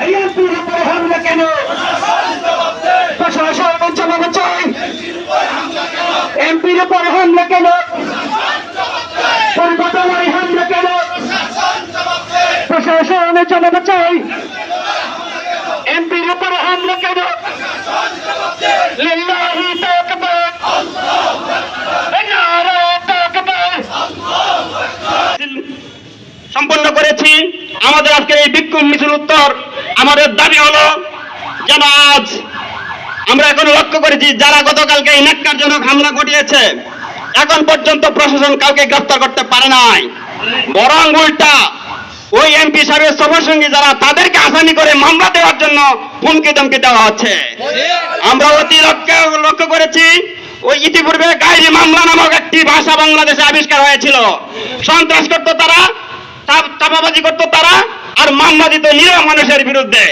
এমপির উপরে হামলা কেন? প্রশাসনের জবাব চাই। এমপির উপরে হামলা কেন? পূর্বতলায় হামলা কেন? প্রশাসনের জবাব চাই। এমপির উপরে হামলা কেন? লিল্লাহি তাকবীর, নারে তাকবীর। সম্পন্ন করেছি আমাদের আজকে এই বিক্ষোভ মিছিল উত্তর। আমাদের দাবি হলো যেন আজ আমরা এখন লক্ষ্য করেছি যারা গতকালকে এই ন্যাক্কারজনক হামলা ঘটিয়েছে এখন পর্যন্ত প্রশাসন কাউকে গ্রেফতার করতে পারে নাই, বরং উল্টা ওই এমপি সাহেবের সফরসঙ্গী যারা তাদেরকে আসামি করে মামলা দেওয়ার জন্য হুমকি ধমকি দেওয়া হচ্ছে। আমরা অতি লক্ষ্য করেছি ওই ইতিপূর্বে গায়েবী মামলা নামক একটি ভাষা বাংলাদেশে আবিষ্কার হয়েছিল। সন্ত্রাস করতো তারা, চাপাবাজি করতো তারা, আর মামলা দিত নিরীহ মানুষের বিরুদ্ধে।